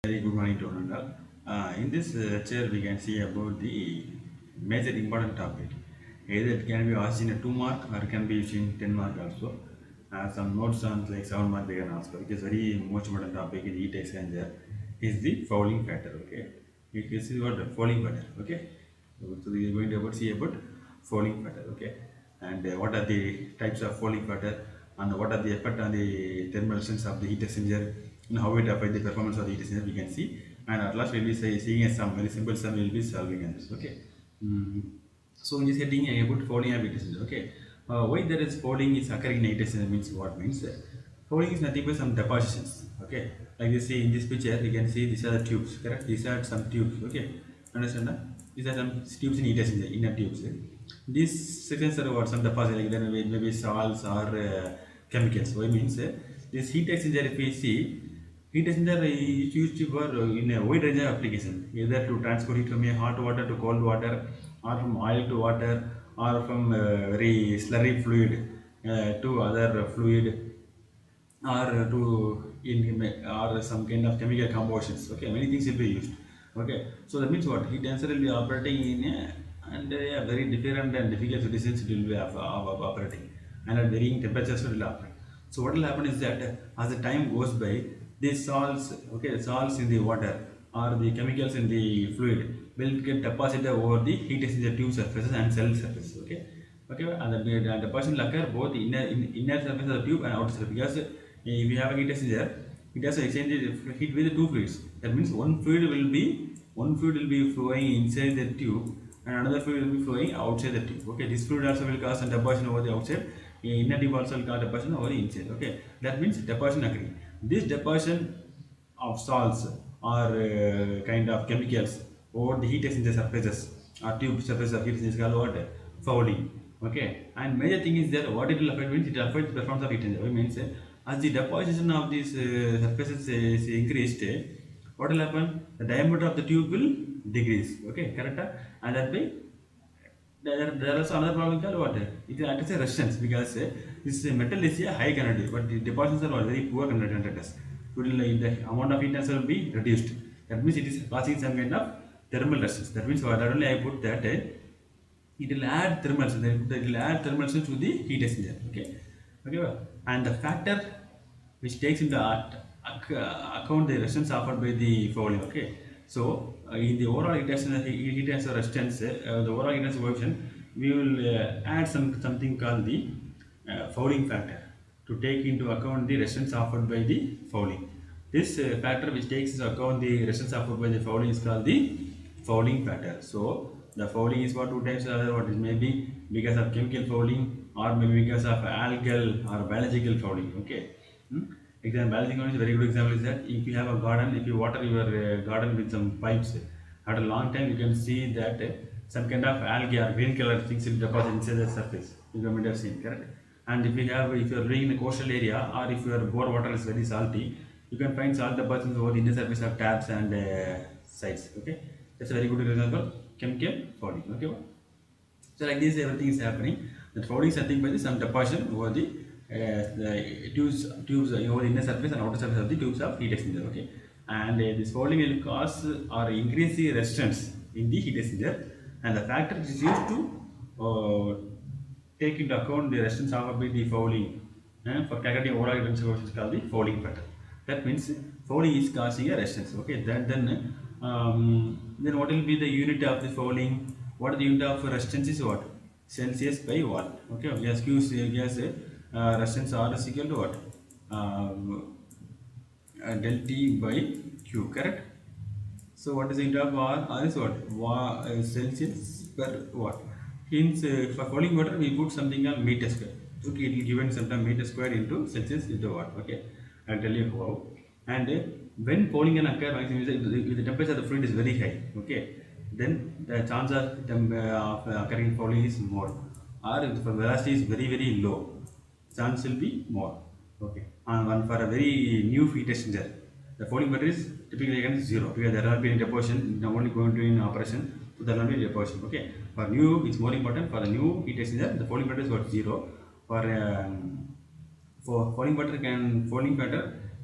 Very good morning to one and all. In this lecture, we can see about the major important topic. Either it can be asked in a 2 mark or it can be used in 10 mark also. Some notes on like 7 mark they can ask. It is very most important topic in heat exchanger is the fouling factor. Okay, this is what the fouling factor. Okay, so we are going to see about fouling factor. Okay, and what are the types of fouling factor and what are the effect on the thermal resistance of the heat exchanger and how it affects the performance of the heat exchanger we can see, and at last we will be seeing a sum, very simple sum we will be solving in this. Okay. Mm. So in this heading about fouling of heat exchanger. Okay, why there is fouling is occurring in heat exchanger means what means fouling is nothing but some depositions. Okay, like you see in this picture you can see these are the tubes, correct? These are some tubes. Okay, understand that these are some tubes in heat exchanger, inner tubes. These sections are what some deposit, like then maybe salts or chemicals. Why means this heat exchanger, if we see, heat exchanger is used for in a wide range of application, either to transport heat from a hot water to cold water, or from oil to water, or from very slurry fluid to other fluid, or to or some kind of chemical combustions. Okay, many things will be used. Okay, so that means what heat exchanger will be operating in a and very different and difficult conditions it will be operating, and at varying temperatures it will operate. So what will happen is that as the time goes by, these salts, okay, salts in the water or the chemicals in the fluid will get deposited over the heat exchanger tube surfaces and cell surfaces. Okay, okay, and the deposition will occur both inner surface of the tube and outer surface, because if you have a heat exchanger, it has to exchange heat with the two fluids. That means one fluid will be flowing inside the tube and another fluid will be flowing outside the tube. Okay, this fluid also will cause some deposition over the outside. Inner tube also will cause deposition over the inside. Okay, that means deposition occurring. This deposition of salts or kind of chemicals over the heat exchanger surfaces or tube surface of heat exchanger is called what? Fouling. Okay, and major thing is that what it will affect means it affects the performance of heat exchanger. It means as the deposition of these surfaces is increased, what will happen? The diameter of the tube will decrease. Okay, correct? And that way there is another problem called what? It acts as a resistance, because this metal is a high conductor, but the deposits are very poor conductors. The amount of heat transfer will be reduced. That means it is causing some kind of thermal resistance. That means not only I put that it will add thermal resistance. It will add thermal resistance to the heat exchanger. Okay, okay, and the factor which takes into account the resistance offered by the fouling. Okay, so in the overall heat transfer resistance, the overall heat transfer coefficient, we will add something called the fouling factor to take into account the resistance offered by the fouling. This factor which takes into account the resistance offered by the fouling is called the fouling factor. So the fouling is what two types are. What is maybe because of chemical fouling or maybe because of algal or biological fouling. Okay. Example, biological fouling is a very good example is that if you have a garden, if you water your garden with some pipes, after a long time you can see that some kind of algae or green color things will deposit inside the surface. You can have seen, correct? And if you are living in a coastal area or if your bore water is very salty, you can find salt deposits over the inner surface of taps and sites. Okay, that's a very good example. Chemical fouling. Okay, so like this everything is happening. That fouling is nothing but some deposition over the tubes over the inner surface and outer surface of the tubes of heat exchanger. Okay, and this fouling will cause or increase the resistance in the heat exchanger, and the factor is used to take into account the resistance offered by the fouling for calculating overall heat transfer coefficient is called the fouling factor. That means fouling is causing a resistance. Okay, then what will be the unit of the fouling? What is the unit of resistance is what? Celsius by watt. Okay, gas Q gas resistance R is equal to what? Del T by Q, correct? So what is the unit of R? R is what? Celsius per watt. Hence, for fouling water, we put something called meter square. Okay, it will given sometime meter square into Celsius into watt. Okay, I'll tell you how. And when fouling can occur, if the temperature of the fluid is very high, okay, then the chance of occurring fouling is more. Or if the velocity is very low, chance will be more. Okay, and one for a very new heat exchanger, the fouling factor is typically again 0, because there will be any deposition only going to in operation, so there will be deposition. Okay, for new it's more important. For the new heat exchanger, the fouling factor is what 0. For fouling factor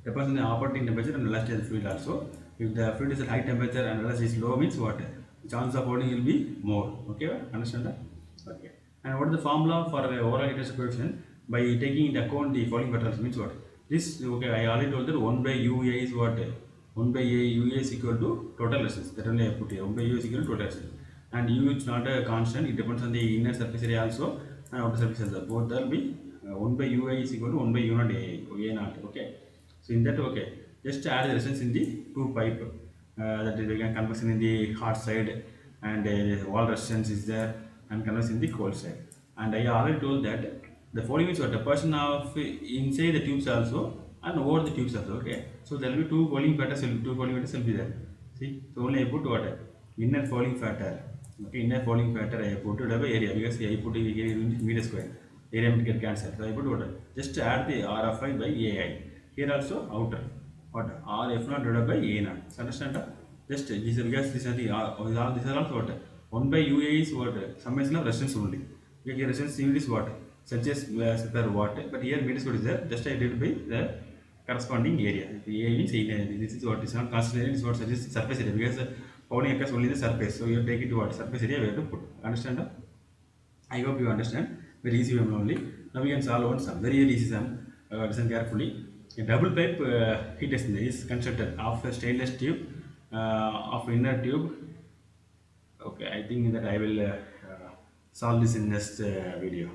deposit in the operating temperature and velocity of the fluid also. If the fluid is at high temperature and rest is low means what? The chance of holding will be more. Okay, understand that? Okay. And what is the formula for overall heat transfer coefficient? By taking into account the following factors means what? This, okay, I already told that 1 by UA is what? 1 by A UA is equal to total resistance. That only I put here. 1 by U is equal to total resistance. And U is not a constant. It depends on the inner surface area also and outer surface area. Both will be 1 by UA is equal to 1 by U naught A naught. Okay. So in that, okay, just add the resistance in the two pipe. That is again convection in the hot side and wall resistance is there and convection in the cold side. And I already told that the following is what a person of inside the tubes also and over the tubes also. Okay, so there will be two fouling factors will be there. See, so only I put what inner fouling factor. Okay, inner fouling factor I put it by area because I put meter square area will get cancelled. So I put what just add the RFI by AI. Here also outer what RF naught divided by A naught. So understand that? Just this because this are the all these are also what 1 by UA is what summation of resistance only. Here resistance unit is what such as per watt, but here meter square is there. Just I did by the corresponding area. The A means area. This is what is not constant area. This is what such as surface area because fouling occurs only in the surface. So you take it to what surface area we have to put. Understand that? I hope you understand. Very easy one only. Now we can solve one sum. Very easy sum. Listen carefully. A double pipe heat exchanger is constructed of a stainless tube of inner tube. Okay, I think that I will solve this in next video.